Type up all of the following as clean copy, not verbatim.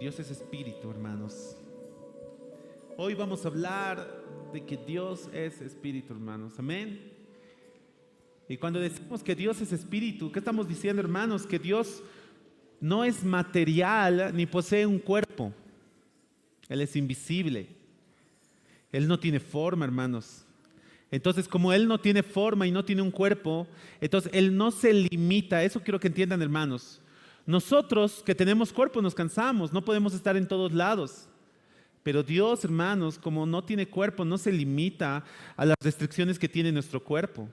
Dios es espíritu, hermanos. Hoy vamos a hablar de que Dios es espíritu, hermanos. Amén. Y cuando decimos que Dios es espíritu, ¿qué estamos diciendo, hermanos? Que Dios no es material ni posee un cuerpo. Él es invisible. Él no tiene forma, hermanos. Entonces, como Él no tiene forma y no tiene un cuerpo, entonces Él no se limita. Eso quiero que entiendan, hermanos. Nosotros que tenemos cuerpo nos cansamos, no podemos estar en todos lados. Pero Dios, hermanos, como no tiene cuerpo, no se limita a las restricciones que tiene nuestro cuerpo.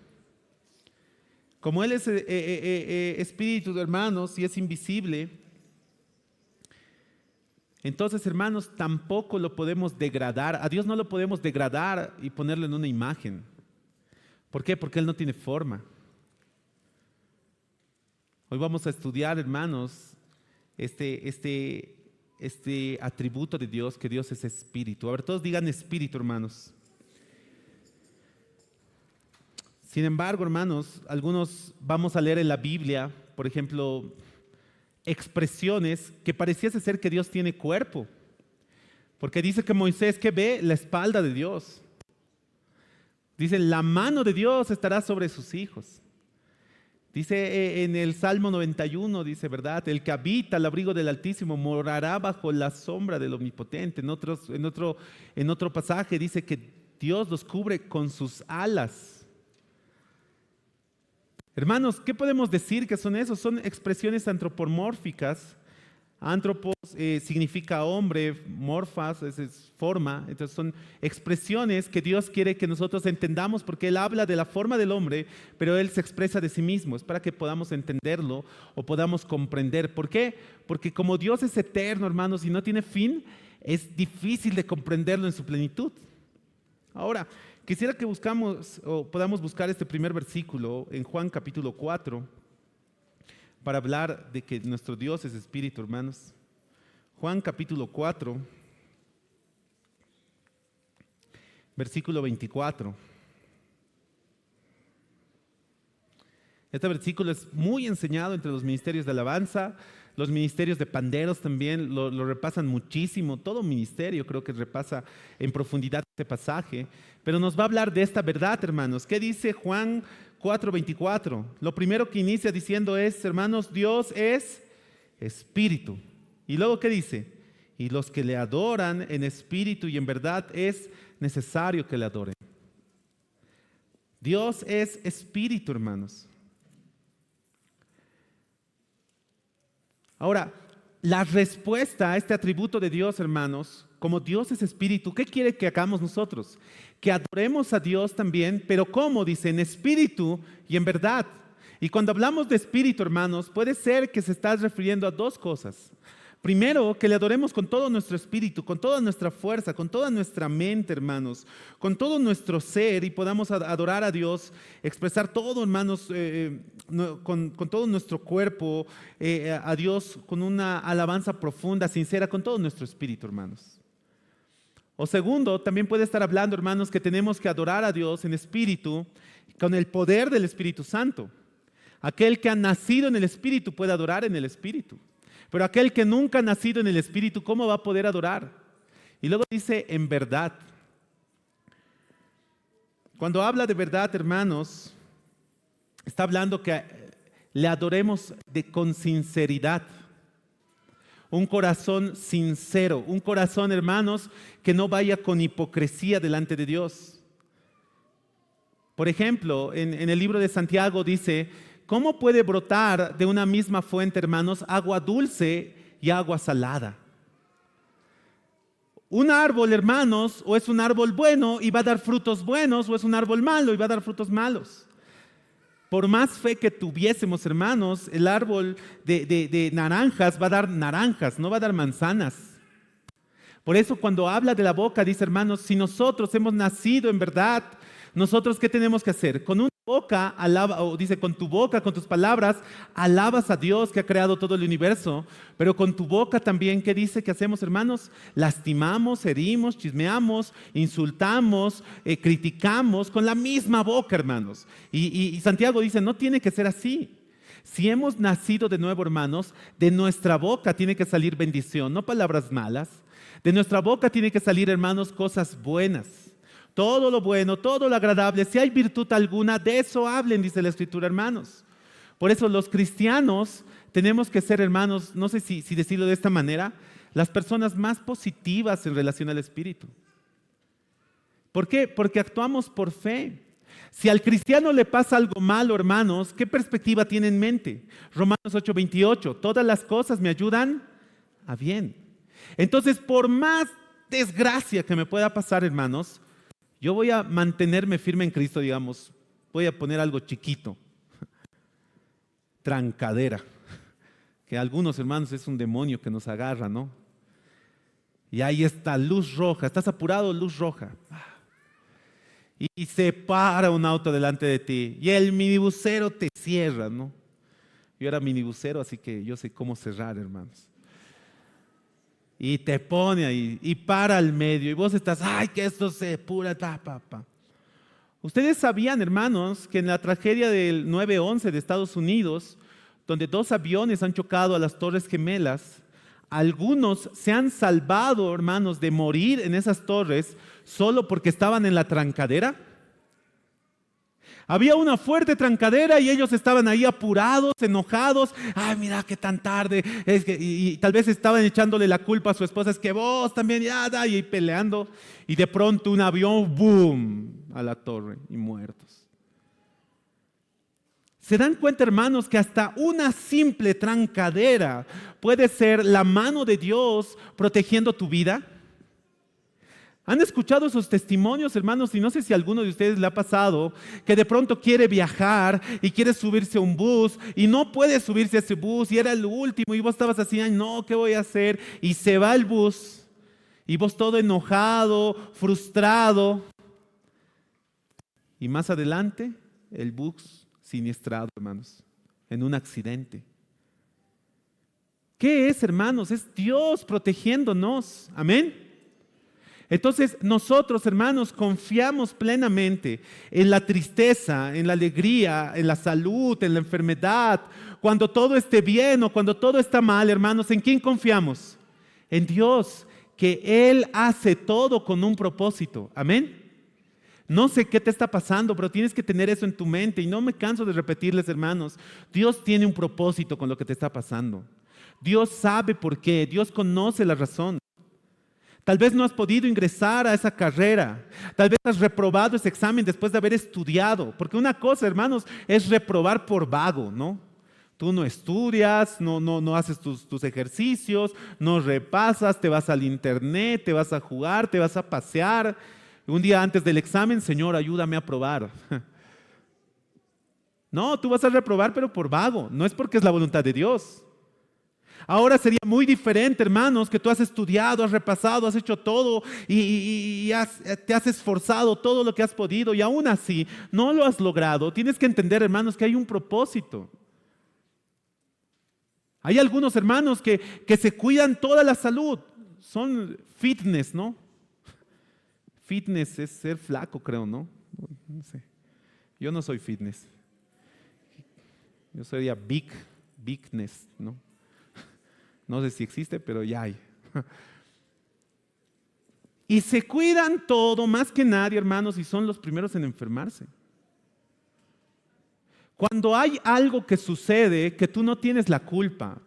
Como Él es espíritu, hermanos, y es invisible, entonces, hermanos, tampoco lo podemos degradar. A Dios no lo podemos degradar y ponerlo en una imagen. ¿Por qué? Porque Él no tiene forma. Hoy vamos a estudiar, hermanos, este atributo de Dios, que Dios es espíritu. A ver, todos digan espíritu, hermanos. Sin embargo, hermanos, algunos vamos a leer en la Biblia, por ejemplo, expresiones que pareciese ser que Dios tiene cuerpo. Porque dice que Moisés que ve la espalda de Dios. Dice, la mano de Dios estará sobre sus hijos. Dice en el Salmo 91, dice, ¿verdad? El que habita al abrigo del Altísimo morará bajo la sombra del Omnipotente. En otro pasaje dice que Dios los cubre con sus alas. Hermanos, ¿qué podemos decir que son esos? Son expresiones antropomórficas. Antropos significa hombre, morfas es forma. Entonces son expresiones que Dios quiere que nosotros entendamos, porque Él habla de la forma del hombre, pero Él se expresa de sí mismo. Es para que podamos entenderlo o podamos comprender. ¿Por qué? Porque como Dios es eterno, hermanos, y no tiene fin, es difícil de comprenderlo en su plenitud. Ahora, quisiera que podamos buscar este primer versículo en Juan capítulo 4 para hablar de que nuestro Dios es espíritu, hermanos. Juan capítulo 4, versículo 24. Este versículo es muy enseñado entre los ministerios de alabanza. Los ministerios de panderos también lo repasan muchísimo. Todo ministerio creo que repasa en profundidad este pasaje. Pero nos va a hablar de esta verdad, hermanos. ¿Qué dice Juan 4:24? Lo primero que inicia diciendo es, hermanos, Dios es espíritu. Y luego, ¿qué dice? Y los que le adoran en espíritu y en verdad es necesario que le adoren. Dios es espíritu, hermanos. Ahora, la respuesta a este atributo de Dios, hermanos, como Dios es espíritu, ¿qué quiere que hagamos nosotros? Que adoremos a Dios también, pero ¿cómo? Dice, en espíritu y en verdad. Y cuando hablamos de espíritu, hermanos, puede ser que se está refiriendo a dos cosas. Primero, que le adoremos con todo nuestro espíritu, con toda nuestra fuerza, con toda nuestra mente, hermanos, con todo nuestro ser, y podamos adorar a Dios, expresar todo, hermanos, con todo nuestro cuerpo, a Dios con una alabanza profunda, sincera, con todo nuestro espíritu, hermanos. O segundo, también puede estar hablando, hermanos, que tenemos que adorar a Dios en espíritu, con el poder del Espíritu Santo. Aquel que ha nacido en el espíritu puede adorar en el espíritu. Pero aquel que nunca ha nacido en el espíritu, ¿cómo va a poder adorar? Y luego dice, en verdad. Cuando habla de verdad, hermanos, está hablando que le adoremos con sinceridad. Un corazón sincero, un corazón, hermanos, que no vaya con hipocresía delante de Dios. Por ejemplo, en el libro de Santiago dice, ¿cómo puede brotar de una misma fuente, hermanos, agua dulce y agua salada? Un árbol, hermanos, o es un árbol bueno y va a dar frutos buenos, o es un árbol malo y va a dar frutos malos. Por más fe que tuviésemos, hermanos, el árbol de naranjas va a dar naranjas, no va a dar manzanas. Por eso cuando habla de la boca, dice, hermanos, si nosotros hemos nacido en verdad, nosotros ¿qué tenemos que hacer? Con una boca, alaba, o dice, con tu boca, con tus palabras, alabas a Dios que ha creado todo el universo, pero con tu boca también, ¿qué dice que hacemos, hermanos? Lastimamos, herimos, chismeamos, insultamos, criticamos con la misma boca, hermanos. Y Santiago dice, no tiene que ser así. Si hemos nacido de nuevo, hermanos, de nuestra boca tiene que salir bendición, no palabras malas. De nuestra boca tiene que salir, hermanos, cosas buenas. Todo lo bueno, todo lo agradable. Si hay virtud alguna, de eso hablen, dice la Escritura, hermanos. Por eso los cristianos tenemos que ser, hermanos, no sé si decirlo de esta manera, las personas más positivas en relación al Espíritu. ¿Por qué? Porque actuamos por fe. Si al cristiano le pasa algo malo, hermanos, ¿qué perspectiva tiene en mente? Romanos 8:28, todas las cosas me ayudan a bien. Entonces, por más desgracia que me pueda pasar, hermanos, yo voy a mantenerme firme en Cristo, digamos. Voy a poner algo chiquito. Trancadera. Que algunos, hermanos, es un demonio que nos agarra, ¿no? Y ahí está, luz roja. Estás apurado, luz roja. Y se para un auto delante de ti. Y el minibusero te cierra, ¿no? Yo era minibusero, así que yo sé cómo cerrar, hermanos. Y te pone ahí, y para al medio. Y vos estás, ay, que esto se pura, pa. Ustedes sabían, hermanos, que en la tragedia del 9/11 de Estados Unidos, donde 2 aviones han chocado a las Torres Gemelas, algunos se han salvado, hermanos, de morir en esas torres solo porque estaban en la trancadera. Había una fuerte trancadera y ellos estaban ahí apurados, enojados. Ay, mira qué tan tarde. Y tal vez estaban echándole la culpa a su esposa. Es que vos también, y peleando. Y de pronto un avión, ¡boom!, a la torre y muertos. ¿Se dan cuenta, hermanos, que hasta una simple trancadera puede ser la mano de Dios protegiendo tu vida? ¿Han escuchado esos testimonios, hermanos? Y no sé si a alguno de ustedes le ha pasado que de pronto quiere viajar y quiere subirse a un bus y no puede subirse a ese bus y era el último y vos estabas así, ay no, ¿qué voy a hacer? Y se va el bus y vos todo enojado, frustrado. Y más adelante, el bus siniestrado, hermanos, en un accidente. ¿Qué es, hermanos? Es Dios protegiéndonos. Amén. Entonces nosotros, hermanos, confiamos plenamente en la tristeza, en la alegría, en la salud, en la enfermedad. Cuando todo esté bien o cuando todo está mal, hermanos, ¿en quién confiamos? En Dios, que Él hace todo con un propósito. Amén. No sé qué te está pasando, pero tienes que tener eso en tu mente. Y no me canso de repetirles, hermanos, Dios tiene un propósito con lo que te está pasando. Dios sabe por qué, Dios conoce la razón. Tal vez no has podido ingresar a esa carrera. Tal vez has reprobado ese examen después de haber estudiado. Porque una cosa, hermanos, es reprobar por vago, ¿no? Tú no estudias, no haces tus ejercicios, no repasas, te vas al internet, te vas a jugar, te vas a pasear. Un día antes del examen, Señor, ayúdame a aprobar. No, tú vas a reprobar, pero por vago. No es porque es la voluntad de Dios. Ahora sería muy diferente, hermanos, que tú has estudiado, has repasado, has hecho todo y te has esforzado todo lo que has podido y aún así no lo has logrado. Tienes que entender, hermanos, que hay un propósito. Hay algunos hermanos que se cuidan toda la salud. Son fitness, ¿no? Fitness es ser flaco, creo, ¿no? No sé. Yo no soy fitness. Yo sería bigness, ¿no? No sé si existe, pero ya hay. Y se cuidan todo, más que nadie, hermanos, y son los primeros en enfermarse. Cuando hay algo que sucede, que tú no tienes la culpa,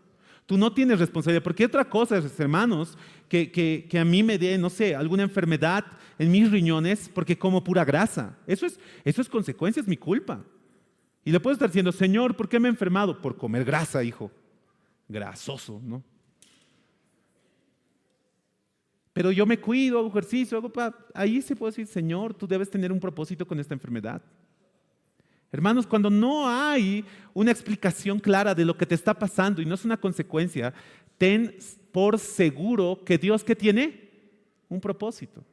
tú no tienes responsabilidad, porque otra cosa es, hermanos, que a mí me dé, no sé, alguna enfermedad en mis riñones porque como pura grasa. Eso es consecuencia, es mi culpa. Y le puedo estar diciendo, Señor, ¿por qué me he enfermado? Por comer grasa, hijo. Grasoso, ¿no? Pero yo me cuido, hago ejercicio, ahí se puede decir, Señor, tú debes tener un propósito con esta enfermedad. Hermanos, cuando no hay una explicación clara de lo que te está pasando y no es una consecuencia, ten por seguro que Dios, ¿qué tiene? Un propósito.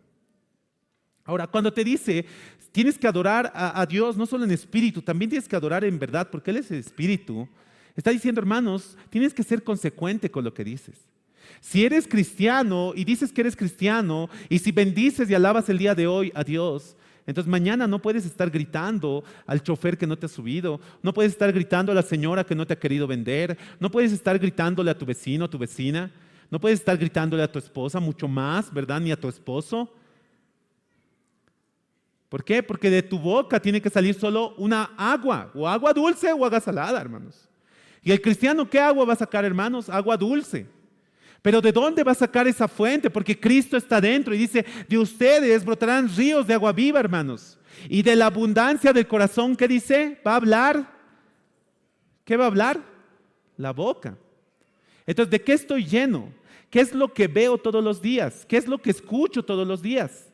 Ahora, cuando te dice, tienes que adorar a Dios no solo en espíritu, también tienes que adorar en verdad, porque Él es el espíritu. Está diciendo, hermanos, tienes que ser consecuente con lo que dices. Si eres cristiano y dices que eres cristiano, y si bendices y alabas el día de hoy a Dios, Entonces mañana no puedes estar gritando al chofer que no te ha subido, no puedes estar gritando a la señora que no te ha querido vender, no puedes estar gritándole a tu vecino, a tu vecina, no puedes estar gritándole a tu esposa, mucho más, ¿verdad? Ni a tu esposo. ¿Por qué? Porque de tu boca tiene que salir solo una agua, o agua dulce o agua salada, hermanos. ¿Y el cristiano qué agua va a sacar, hermanos? Agua dulce. Pero ¿de dónde va a sacar esa fuente? Porque Cristo está dentro y dice, de ustedes brotarán ríos de agua viva, hermanos. Y de la abundancia del corazón, ¿qué dice? Va a hablar. ¿Qué va a hablar? La boca. Entonces, ¿de qué estoy lleno? ¿Qué es lo que veo todos los días? ¿Qué es lo que escucho todos los días?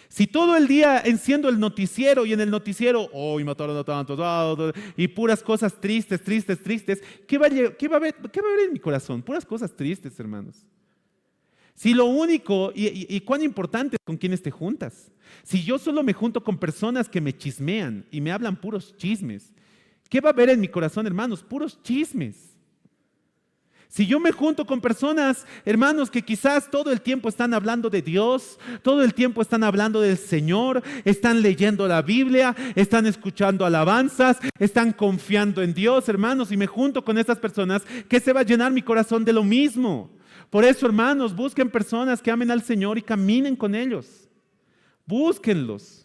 Si todo el día enciendo el noticiero y en el noticiero, hoy mataron a tantos, y puras cosas tristes, ¿qué va a haber en mi corazón? Puras cosas tristes, hermanos. Si lo único, y cuán importante es con quienes te juntas. Si yo solo me junto con personas que me chismean y me hablan puros chismes, ¿qué va a haber en mi corazón, hermanos? Puros chismes. Si yo me junto con personas, hermanos, que quizás todo el tiempo están hablando de Dios, todo el tiempo están hablando del Señor, están leyendo la Biblia, están escuchando alabanzas, están confiando en Dios, hermanos, y me junto con estas personas, ¿qué se va a llenar mi corazón de lo mismo? Por eso, hermanos, busquen personas que amen al Señor y caminen con ellos. Búsquenlos.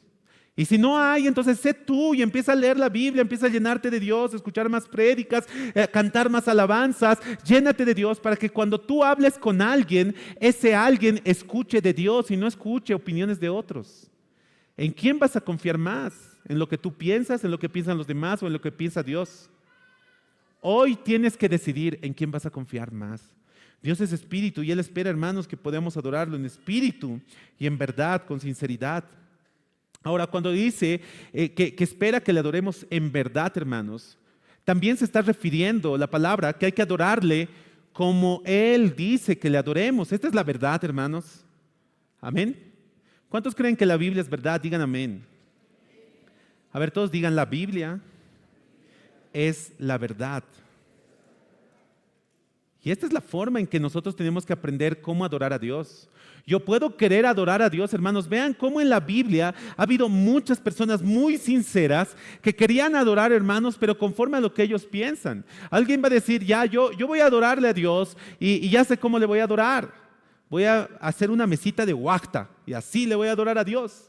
Y si no hay, entonces sé tú y empieza a leer la Biblia, empieza a llenarte de Dios, escuchar más prédicas, cantar más alabanzas, llénate de Dios para que cuando tú hables con alguien, ese alguien escuche de Dios y no escuche opiniones de otros. ¿En quién vas a confiar más? ¿En lo que tú piensas, en lo que piensan los demás o en lo que piensa Dios? Hoy tienes que decidir en quién vas a confiar más. Dios es espíritu y Él espera, hermanos, que podamos adorarlo en espíritu y en verdad, con sinceridad. Ahora, cuando dice que espera que le adoremos en verdad, hermanos, también se está refiriendo la palabra que hay que adorarle como Él dice que le adoremos. Esta es la verdad, hermanos. Amén. ¿Cuántos creen que la Biblia es verdad? Digan amén. A ver, todos digan, la Biblia es la verdad. Y esta es la forma en que nosotros tenemos que aprender cómo adorar a Dios. Yo puedo querer adorar a Dios, hermanos. Vean cómo en la Biblia ha habido muchas personas muy sinceras que querían adorar, hermanos, pero conforme a lo que ellos piensan. Alguien va a decir, ya, yo voy a adorarle a Dios y ya sé cómo le voy a adorar. Voy a hacer una mesita de huacta y así le voy a adorar a Dios.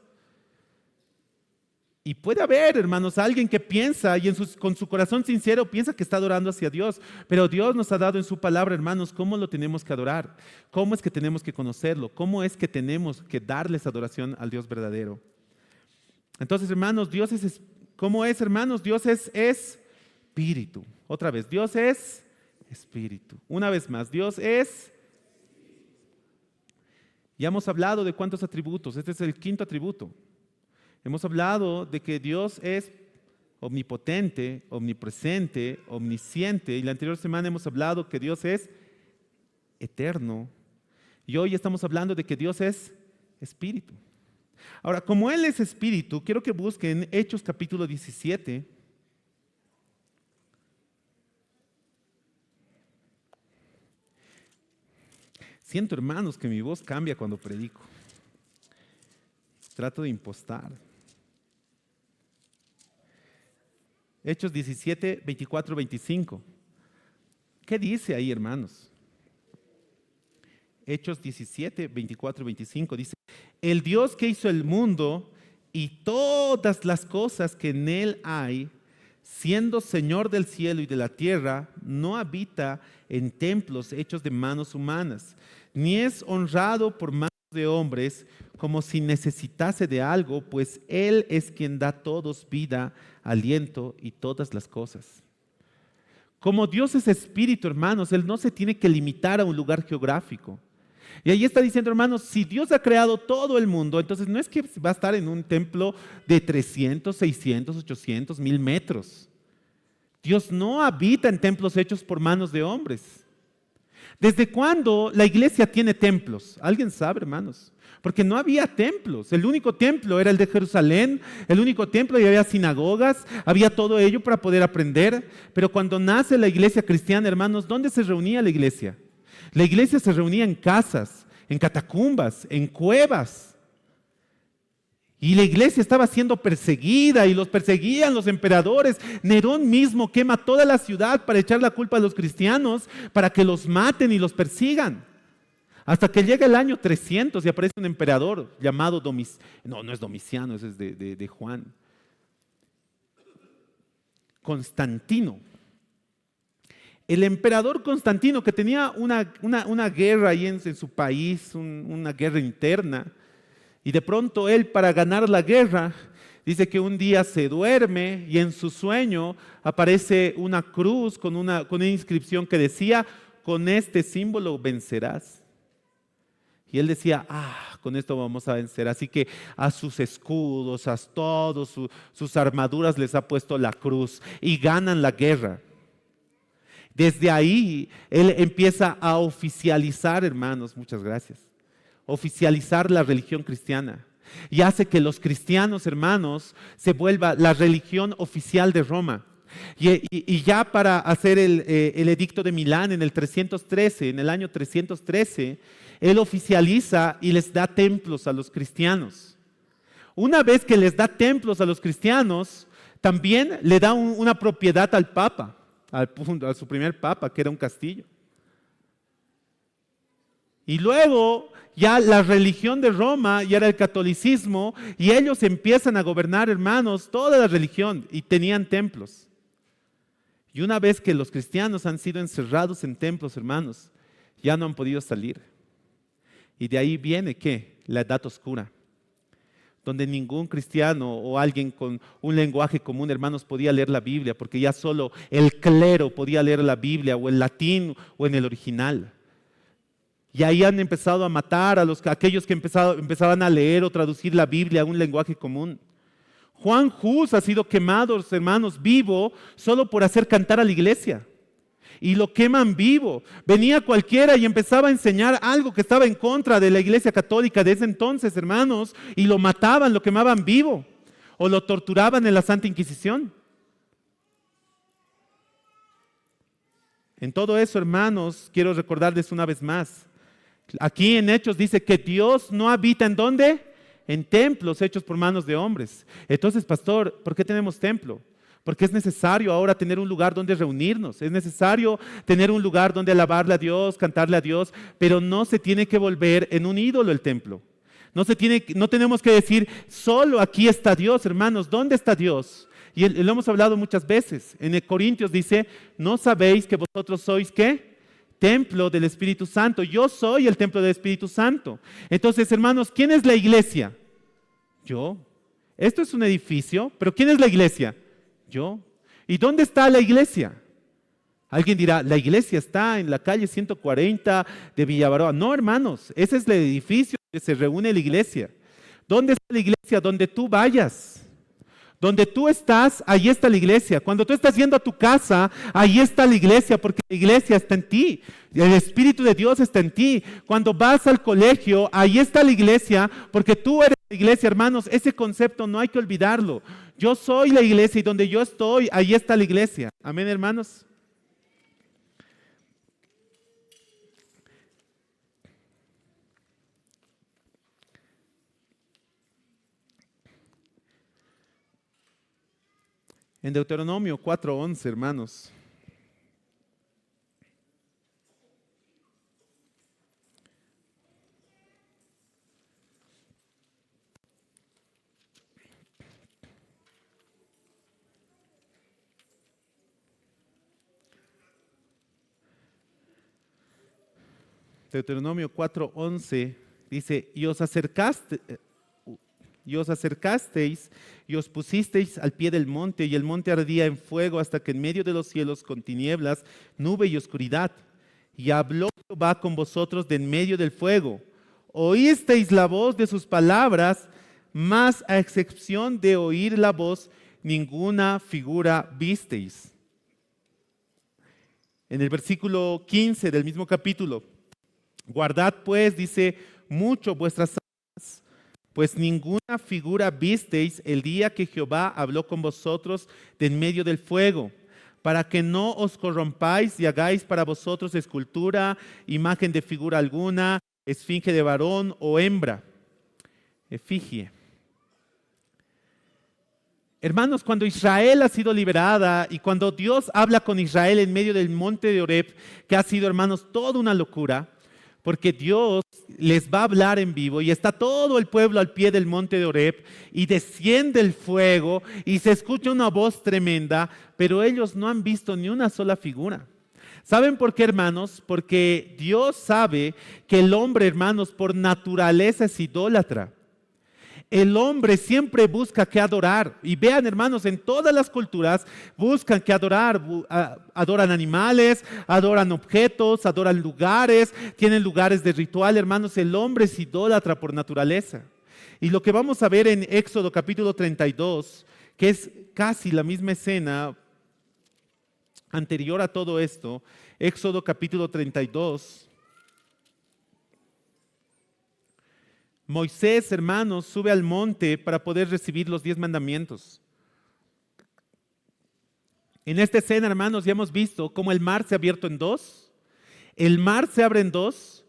Y puede haber, hermanos, alguien que piensa y con su corazón sincero piensa que está adorando hacia Dios. Pero Dios nos ha dado en su palabra, hermanos, cómo lo tenemos que adorar. Cómo es que tenemos que conocerlo. Cómo es que tenemos que darles adoración al Dios verdadero. Entonces, hermanos, ¿cómo es, hermanos? Dios es espíritu. Otra vez, Dios es espíritu. Una vez más, Dios es. Ya hemos hablado de cuántos atributos. Este es el quinto atributo. Hemos hablado de que Dios es omnipotente, omnipresente, omnisciente. Y la anterior semana hemos hablado que Dios es eterno. Y hoy estamos hablando de que Dios es espíritu. Ahora, como Él es espíritu, quiero que busquen Hechos capítulo 17. Siento, hermanos, que mi voz cambia cuando predico. Trato de impostar. Hechos 17, 24, 25. ¿Qué dice ahí, hermanos? Hechos 17, 24, 25. Dice, el Dios que hizo el mundo y todas las cosas que en él hay, siendo Señor del cielo y de la tierra, no habita en templos hechos de manos humanas, ni es honrado por manos de hombres como si necesitase de algo, pues Él es quien da a todos vida, aliento y todas las cosas. Como Dios es espíritu, hermanos, Él no se tiene que limitar a un lugar geográfico. Y ahí está diciendo, hermanos, si Dios ha creado todo el mundo, entonces no es que va a estar en un templo de 300, 600, 800, 1000 metros. Dios no habita en templos hechos por manos de hombres. ¿Desde cuándo la iglesia tiene templos? ¿Alguien sabe, hermanos? Porque no había templos. El único templo era el de Jerusalén, el único templo y había sinagogas, había todo ello para poder aprender. Pero cuando nace la iglesia cristiana, hermanos, ¿dónde se reunía la iglesia? La iglesia se reunía en casas, en catacumbas, en cuevas. Y la iglesia estaba siendo perseguida y los perseguían los emperadores. Nerón mismo quema toda la ciudad para echar la culpa a los cristianos, para que los maten y los persigan. Hasta que llega el año 300 y aparece un emperador llamado Domiciano. No es Domiciano, ese es de Juan. Constantino. El emperador Constantino, que tenía una guerra ahí en su país, una guerra interna. Y de pronto él, para ganar la guerra, dice que un día se duerme y en su sueño aparece una cruz con una inscripción que decía: con este símbolo vencerás. Y él decía: con esto vamos a vencer. Así que a sus escudos, a todos sus armaduras les ha puesto la cruz y ganan la guerra. Desde ahí él empieza a oficializar, hermanos, muchas gracias, oficializar la religión cristiana y hace que los cristianos, hermanos, se vuelva la religión oficial de Roma. Y ya para hacer el edicto de Milán en el año 313, él oficializa y les da templos a los cristianos. Una vez que les da templos a los cristianos, también le da una propiedad al Papa, a su primer Papa, que era un castillo. Y luego ya la religión de Roma ya era el catolicismo y ellos empiezan a gobernar, hermanos, toda la religión y tenían templos. Y una vez que los cristianos han sido encerrados en templos, hermanos, ya no han podido salir. Y de ahí viene, ¿qué? La Edad Oscura, donde ningún cristiano o alguien con un lenguaje común, hermanos, podía leer la Biblia, porque ya solo el clero podía leer la Biblia o en latín o en el original. Y ahí han empezado a matar a aquellos que empezaban a leer o traducir la Biblia a un lenguaje común. Juan Hus ha sido quemado, hermanos, vivo, solo por hacer cantar a la iglesia. Y lo queman vivo. Venía cualquiera y empezaba a enseñar algo que estaba en contra de la iglesia católica de ese entonces, hermanos, y lo mataban, lo quemaban vivo, o lo torturaban en la Santa Inquisición. En todo eso, hermanos, quiero recordarles una vez más. Aquí en Hechos dice que Dios no habita ¿en dónde? En templos hechos por manos de hombres. Entonces, pastor, ¿por qué tenemos templo? Porque es necesario ahora tener un lugar donde reunirnos. Es necesario tener un lugar donde alabarle a Dios, cantarle a Dios, pero no se tiene que volver en un ídolo el templo. No tenemos que decir, solo aquí está Dios, hermanos. ¿Dónde está Dios? Y lo hemos hablado muchas veces. En Corintios dice, ¿no sabéis que vosotros sois qué? Templo del Espíritu Santo. Yo soy el templo del Espíritu Santo. Entonces, hermanos, ¿quién es la iglesia? Yo. Esto es un edificio, pero ¿quién es la iglesia? Yo. ¿Y dónde está la iglesia? Alguien dirá, la iglesia está en la calle 140 de Villabaroa. No, hermanos, ese es el edificio donde se reúne la iglesia. ¿Dónde está la iglesia? Donde tú vayas. Donde tú estás, ahí está la iglesia. Cuando tú estás yendo a tu casa, ahí está la iglesia, porque la iglesia está en ti. El Espíritu de Dios está en ti. Cuando vas al colegio, ahí está la iglesia, porque tú eres la iglesia, hermanos. Ese concepto no hay que olvidarlo. Yo soy la iglesia y donde yo estoy, ahí está la iglesia. Amén, hermanos. En Deuteronomio 4:11, hermanos. Deuteronomio 4:11 dice, y os acercasteis y os pusisteis al pie del monte, y el monte ardía en fuego hasta que en medio de los cielos con tinieblas, nube y oscuridad. Y habló Jehová con vosotros de en medio del fuego. Oísteis la voz de sus palabras, mas a excepción de oír la voz, ninguna figura visteis. En el versículo 15 del mismo capítulo, guardad pues, dice, mucho vuestras almas, pues ninguna figura visteis el día que Jehová habló con vosotros de en medio del fuego, para que no os corrompáis y hagáis para vosotros escultura, imagen de figura alguna, esfinge de varón o hembra, efigie. Hermanos, cuando Israel ha sido liberada y cuando Dios habla con Israel en medio del monte de Oreb, que ha sido, hermanos, toda una locura, porque Dios les va a hablar en vivo y está todo el pueblo al pie del monte de Oreb y desciende el fuego y se escucha una voz tremenda, pero ellos no han visto ni una sola figura. ¿Saben por qué, hermanos? Porque Dios sabe que el hombre, hermanos, por naturaleza es idólatra. El hombre siempre busca que adorar. Y vean, hermanos, en todas las culturas buscan que adorar. Adoran animales, adoran objetos, adoran lugares, tienen lugares de ritual. Hermanos, el hombre es idólatra por naturaleza. Y lo que vamos a ver en Éxodo capítulo 32, que es casi la misma escena anterior a todo esto, Éxodo capítulo 32. Moisés, hermanos, sube al monte para poder recibir los 10 mandamientos. En esta escena, hermanos, ya hemos visto cómo el mar se ha abierto en dos. El mar se abre en dos.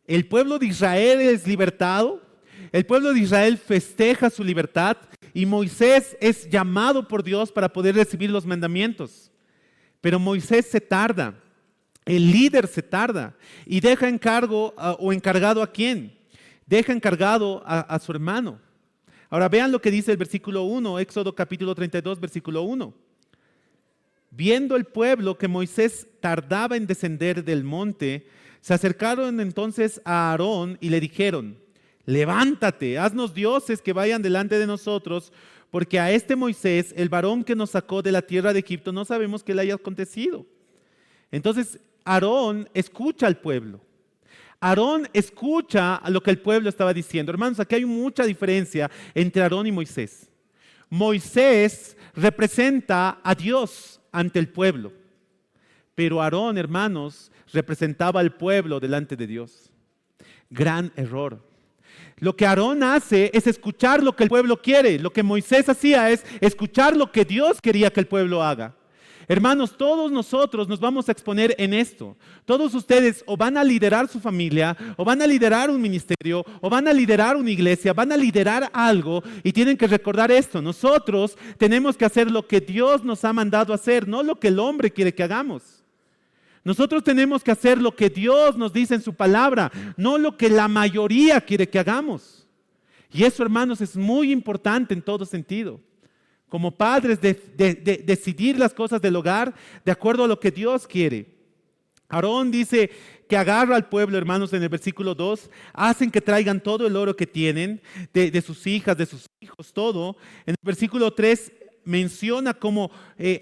El pueblo de Israel es libertado. El pueblo de Israel festeja su libertad. Y Moisés es llamado por Dios para poder recibir los mandamientos. Pero Moisés se tarda. El líder se tarda. Y deja encargo o encargado ¿a quién? Deja encargado a su hermano. Ahora vean lo que dice el versículo 1, Éxodo capítulo 32, versículo 1. Viendo el pueblo que Moisés tardaba en descender del monte, se acercaron entonces a Aarón y le dijeron: levántate, haznos dioses que vayan delante de nosotros, porque a este Moisés, el varón que nos sacó de la tierra de Egipto, no sabemos qué le haya acontecido. Entonces Aarón escucha al pueblo. Aarón escucha a lo que el pueblo estaba diciendo. Hermanos, aquí hay mucha diferencia entre Aarón y Moisés. Moisés representa a Dios ante el pueblo, pero Aarón, hermanos, representaba al pueblo delante de Dios. Gran error. Lo que Aarón hace es escuchar lo que el pueblo quiere. Lo que Moisés hacía es escuchar lo que Dios quería que el pueblo haga. Hermanos, todos nosotros nos vamos a exponer en esto. Todos ustedes o van a liderar su familia, o van a liderar un ministerio, o van a liderar una iglesia, van a liderar algo y tienen que recordar esto. Nosotros tenemos que hacer lo que Dios nos ha mandado hacer, no lo que el hombre quiere que hagamos. Nosotros tenemos que hacer lo que Dios nos dice en su palabra, no lo que la mayoría quiere que hagamos. Y eso, hermanos, es muy importante en todo sentido. Como padres, de decidir las cosas del hogar de acuerdo a lo que Dios quiere. Aarón dice que agarra al pueblo, hermanos, en el versículo 2, hacen que traigan todo el oro que tienen, de sus hijas, de sus hijos, todo. En el versículo 3 menciona cómo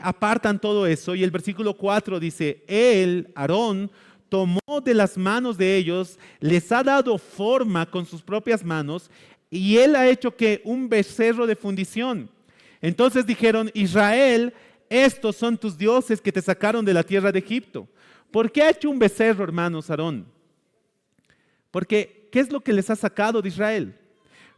apartan todo eso, y el versículo 4 dice: él, Aarón, tomó de las manos de ellos, les ha dado forma con sus propias manos, y él ha hecho que un becerro de fundición. Entonces dijeron: Israel, estos son tus dioses que te sacaron de la tierra de Egipto. ¿Por qué ha hecho un becerro, hermanos, Aarón? Porque, ¿qué es lo que les ha sacado de Israel?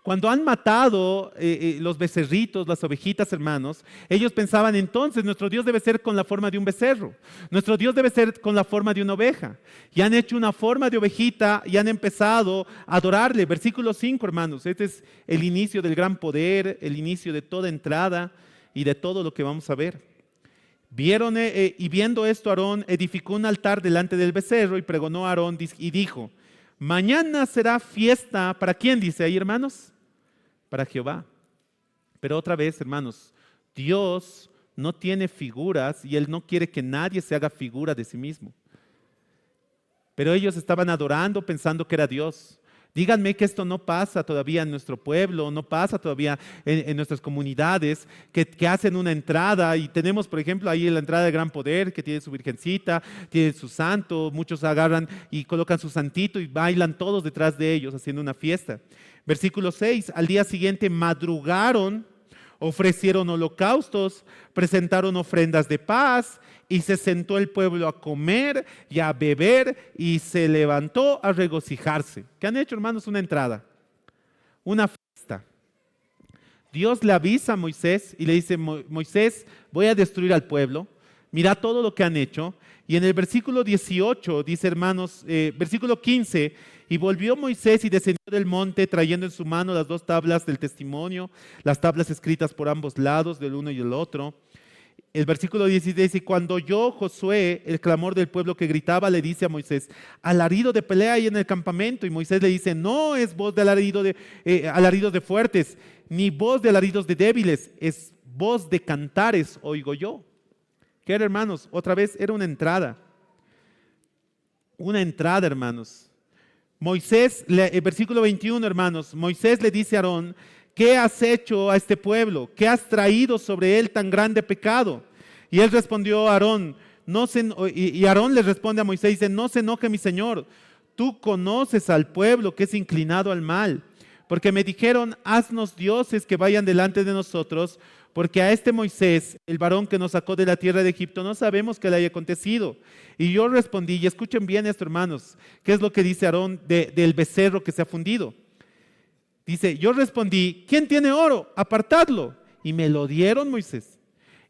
Cuando han matado los becerritos, las ovejitas, hermanos, ellos pensaban entonces: nuestro Dios debe ser con la forma de un becerro. Nuestro Dios debe ser con la forma de una oveja. Y han hecho una forma de ovejita y han empezado a adorarle. Versículo 5, hermanos. Este es el inicio del gran poder, el inicio de toda entrada y de todo lo que vamos a ver. Vieron y viendo esto, Aarón edificó un altar delante del becerro y pregonó a Aarón y dijo: mañana será fiesta. ¿Para quién dice ahí, hermanos? Para Jehová. Pero otra vez, hermanos, Dios no tiene figuras y Él no quiere que nadie se haga figura de sí mismo. Pero ellos estaban adorando pensando que era Dios. Díganme que esto no pasa todavía en nuestro pueblo, no pasa todavía en nuestras comunidades, que hacen una entrada y tenemos, por ejemplo, ahí la entrada de Gran Poder, que tiene su virgencita, tiene su santo, muchos agarran y colocan su santito y bailan todos detrás de ellos haciendo una fiesta. Versículo 6, al día siguiente madrugaron, ofrecieron holocaustos, presentaron ofrendas de paz, y se sentó el pueblo a comer y a beber y se levantó a regocijarse. ¿Qué han hecho, hermanos? Una entrada, una fiesta. Dios le avisa a Moisés y le dice: Moisés, voy a destruir al pueblo. Mira todo lo que han hecho. Y en el versículo 18 dice, hermanos, versículo 15, y volvió Moisés y descendió del monte trayendo en su mano las 2 tablas del testimonio, las tablas escritas por ambos lados, del uno y del otro. El versículo 16 dice, cuando oyó Josué el clamor del pueblo que gritaba, le dice a Moisés, alarido de pelea hay en el campamento. Y Moisés le dice, no es voz de alaridos de fuertes, ni voz de alaridos de débiles, es voz de cantares oigo yo. ¿Qué era, hermanos? Otra vez era una entrada, hermanos. Versículo 21, hermanos, Moisés le dice a Aarón, ¿qué has hecho a este pueblo? ¿Qué has traído sobre él tan grande pecado? Y él respondió a Aarón, y Aarón le responde a Moisés, dice, no se enoje mi señor, tú conoces al pueblo que es inclinado al mal, porque me dijeron, haznos dioses que vayan delante de nosotros, porque a este Moisés, el varón que nos sacó de la tierra de Egipto, no sabemos qué le haya acontecido. Y yo respondí, y escuchen bien esto, hermanos, ¿qué es lo que dice Aarón del becerro que se ha fundido? Dice, yo respondí, ¿quién tiene oro? Apartadlo. Y me lo dieron, Moisés.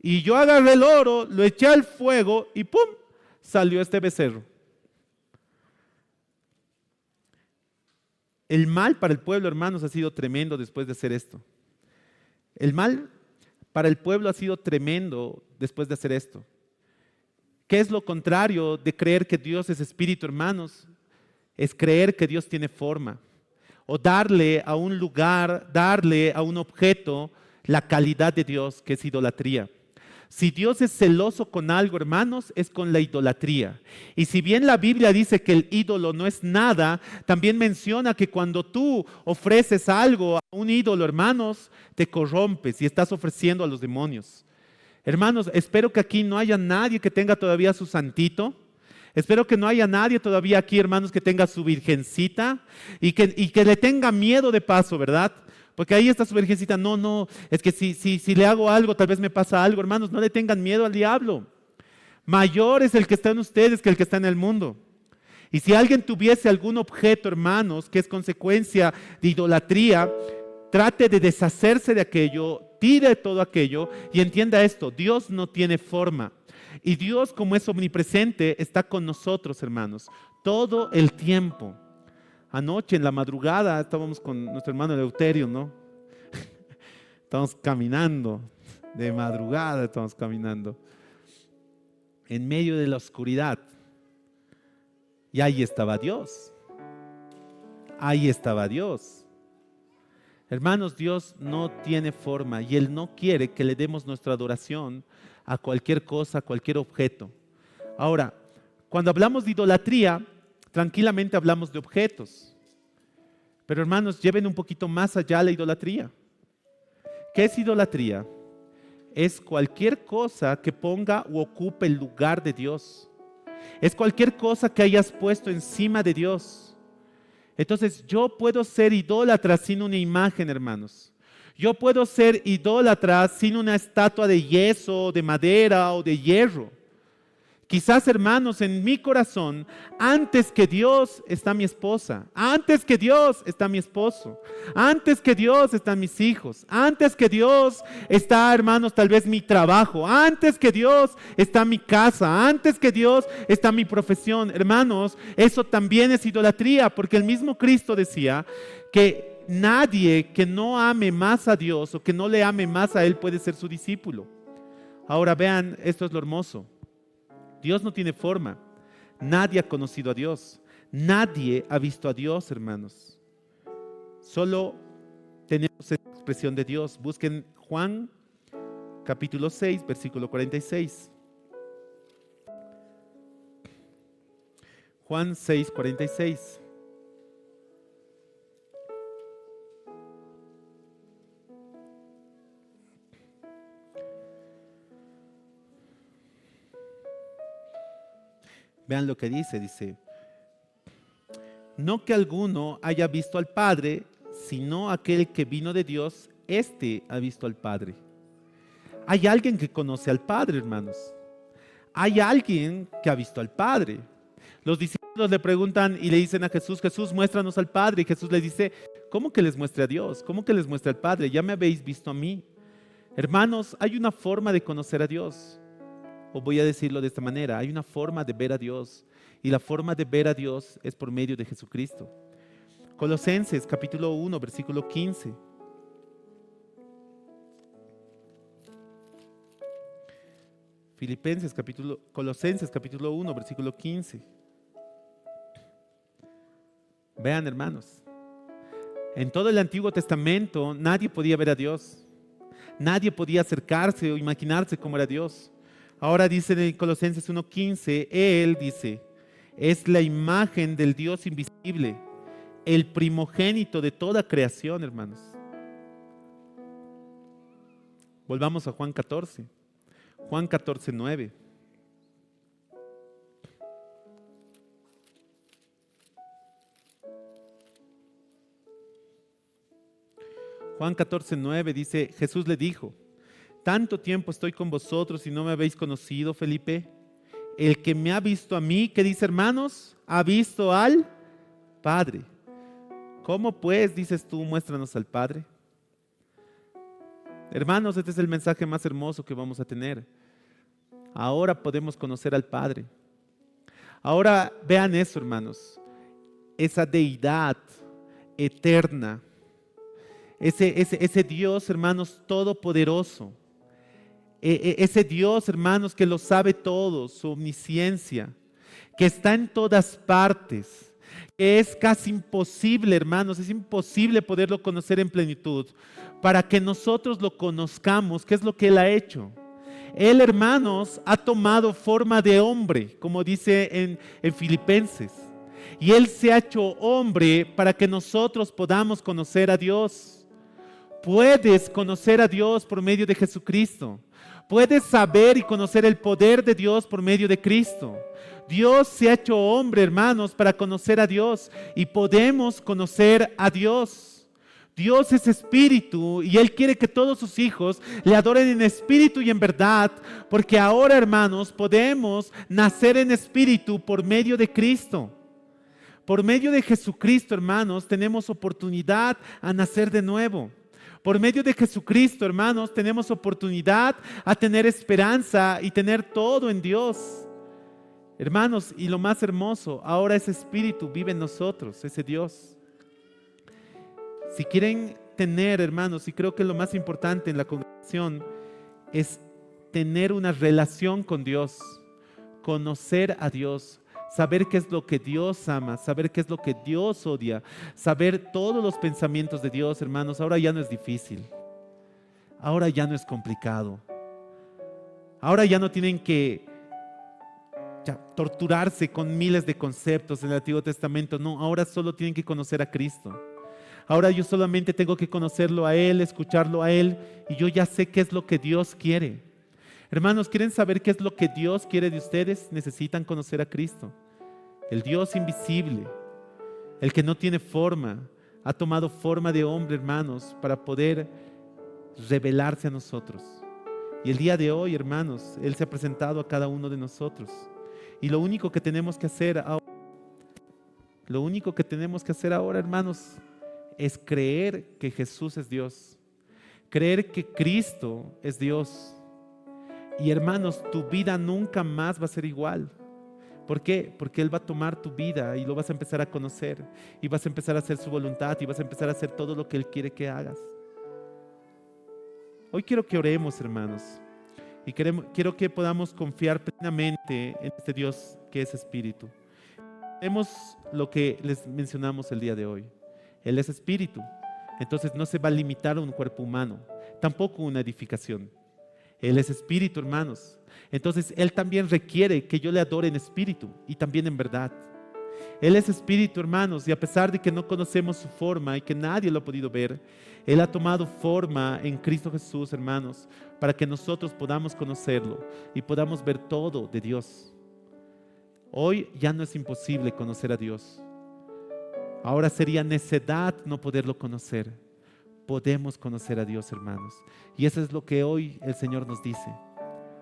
Y yo agarré el oro, lo eché al fuego y ¡pum! Salió este becerro. El mal para el pueblo, hermanos, ha sido tremendo después de hacer esto. El mal para el pueblo ha sido tremendo después de hacer esto. ¿Qué es lo contrario de creer que Dios es espíritu, hermanos? Es creer que Dios tiene forma. O darle a un lugar, darle a un objeto la calidad de Dios, que es idolatría. Si Dios es celoso con algo, hermanos, es con la idolatría. Y si bien la Biblia dice que el ídolo no es nada, también menciona que cuando tú ofreces algo a un ídolo, hermanos, te corrompes y estás ofreciendo a los demonios. Hermanos, espero que aquí no haya nadie que tenga todavía su santito. Espero que no haya nadie todavía aquí, hermanos, que tenga su virgencita y que le tenga miedo de paso, ¿verdad? Porque ahí está su virgencita. No, es que si le hago algo, tal vez me pasa algo. Hermanos, no le tengan miedo al diablo. Mayor es el que está en ustedes que el que está en el mundo. Y si alguien tuviese algún objeto, hermanos, que es consecuencia de idolatría, trate de deshacerse de aquello, tire todo aquello y entienda esto, Dios no tiene forma. Y Dios, como es omnipresente, está con nosotros, hermanos, todo el tiempo. Anoche en la madrugada estábamos con nuestro hermano Eleuterio, ¿no? Estamos caminando, de madrugada estamos caminando, en medio de la oscuridad. Y ahí estaba Dios. Ahí estaba Dios. Hermanos, Dios no tiene forma y Él no quiere que le demos nuestra adoración a cualquier cosa, a cualquier objeto. Ahora, cuando hablamos de idolatría, tranquilamente hablamos de objetos. Pero hermanos, lleven un poquito más allá la idolatría. ¿Qué es idolatría? Es cualquier cosa que ponga o ocupe el lugar de Dios. Es cualquier cosa que hayas puesto encima de Dios. Entonces yo puedo ser idólatra sin una imagen, hermanos. Yo puedo ser idólatra sin una estatua de yeso, de madera o de hierro. Quizás, hermanos, en mi corazón, antes que Dios está mi esposa, antes que Dios está mi esposo, antes que Dios están mis hijos, antes que Dios está, hermanos, tal vez mi trabajo, antes que Dios está mi casa, antes que Dios está mi profesión. Hermanos, eso también es idolatría, porque el mismo Cristo decía que nadie que no ame más a Dios o que no le ame más a Él puede ser su discípulo. Ahora vean, esto es lo hermoso. Dios no tiene forma. Nadie ha conocido a Dios. Nadie ha visto a Dios, hermanos. Solo tenemos esta expresión de Dios. Busquen Juan capítulo 6, versículo 46. Juan 6, 46. Vean lo que dice, no que alguno haya visto al Padre, sino aquel que vino de Dios, éste ha visto al Padre. Hay alguien que conoce al Padre, hermanos. Hay alguien que ha visto al Padre. Los discípulos le preguntan y le dicen a Jesús, Jesús, muéstranos al Padre. Y Jesús les dice, ¿cómo que les muestre a Dios? ¿Cómo que les muestre al Padre? Ya me habéis visto a mí. Hermanos, hay una forma de conocer a Dios. O voy a decirlo de esta manera, hay una forma de ver a Dios y la forma de ver a Dios es por medio de Jesucristo. Colosenses capítulo 1, versículo 15. Colosenses capítulo 1, versículo 15. Vean, hermanos, en todo el Antiguo Testamento nadie podía ver a Dios. Nadie podía acercarse o imaginarse cómo era Dios. Ahora dice en Colosenses 1:15, Él dice, es la imagen del Dios invisible, el primogénito de toda creación, hermanos. Volvamos a Juan 14. Juan 14:9. Juan 14:9 dice, Jesús le dijo, tanto tiempo estoy con vosotros y no me habéis conocido, Felipe. El que me ha visto a mí, ¿qué dice, hermanos? Ha visto al Padre. ¿Cómo pues, dices tú, muéstranos al Padre? Hermanos, este es el mensaje más hermoso que vamos a tener. Ahora podemos conocer al Padre. Ahora vean eso, hermanos. Esa deidad eterna. Ese Dios, hermanos, todopoderoso. Ese Dios, hermanos, que lo sabe todo, su omnisciencia, que está en todas partes, que es casi imposible, hermanos, es imposible poderlo conocer en plenitud. Para que nosotros lo conozcamos, ¿qué es lo que Él ha hecho? Él, hermanos, ha tomado forma de hombre, como dice en Filipenses. Y Él se ha hecho hombre para que nosotros podamos conocer a Dios. Puedes conocer a Dios por medio de Jesucristo. Puedes saber y conocer el poder de Dios por medio de Cristo. Dios se ha hecho hombre, hermanos, para conocer a Dios. Y podemos conocer a Dios. Dios es espíritu y Él quiere que todos sus hijos le adoren en espíritu y en verdad, porque ahora, hermanos, podemos nacer en espíritu por medio de Cristo. Por medio de Jesucristo, hermanos, tenemos oportunidad a nacer de nuevo. Por medio de Jesucristo, hermanos, tenemos oportunidad a tener esperanza y tener todo en Dios. Hermanos, y lo más hermoso, ahora ese espíritu vive en nosotros, ese Dios. Si quieren tener, hermanos, y creo que lo más importante en la congregación es tener una relación con Dios, conocer a Dios, saber qué es lo que Dios ama, saber qué es lo que Dios odia, saber todos los pensamientos de Dios, hermanos. Ahora ya no es difícil, ahora ya no es complicado, ahora ya no tienen que torturarse con miles de conceptos en el Antiguo Testamento. No, ahora solo tienen que conocer a Cristo. Ahora yo solamente tengo que conocerlo a Él, escucharlo a Él, y yo ya sé qué es lo que Dios quiere. Hermanos, ¿quieren saber qué es lo que Dios quiere de ustedes? Necesitan conocer a Cristo. El Dios invisible, el que no tiene forma, ha tomado forma de hombre, hermanos, para poder revelarse a nosotros. Y el día de hoy, hermanos, Él se ha presentado a cada uno de nosotros. Y lo único que tenemos que hacer ahora, hermanos, es creer que Jesús es Dios, creer que Cristo es Dios. Y hermanos, tu vida nunca más va a ser igual. ¿Por qué? Porque Él va a tomar tu vida y lo vas a empezar a conocer y vas a empezar a hacer su voluntad y vas a empezar a hacer todo lo que Él quiere que hagas. Hoy quiero que oremos, hermanos, y quiero que podamos confiar plenamente en este Dios que es Espíritu. Vemos lo que les mencionamos el día de hoy. Él es espíritu, entonces no se va a limitar a un cuerpo humano, tampoco una edificación. Él es espíritu, hermanos. Entonces Él también requiere que yo le adore en espíritu y también en verdad. Él es espíritu, hermanos, y a pesar de que no conocemos su forma y que nadie lo ha podido ver, Él ha tomado forma en Cristo Jesús, hermanos, para que nosotros podamos conocerlo y podamos ver todo de Dios. Hoy ya no es imposible conocer a Dios. Ahora sería necedad no poderlo conocer. Podemos conocer a Dios, hermanos. Y eso es lo que hoy el Señor nos dice.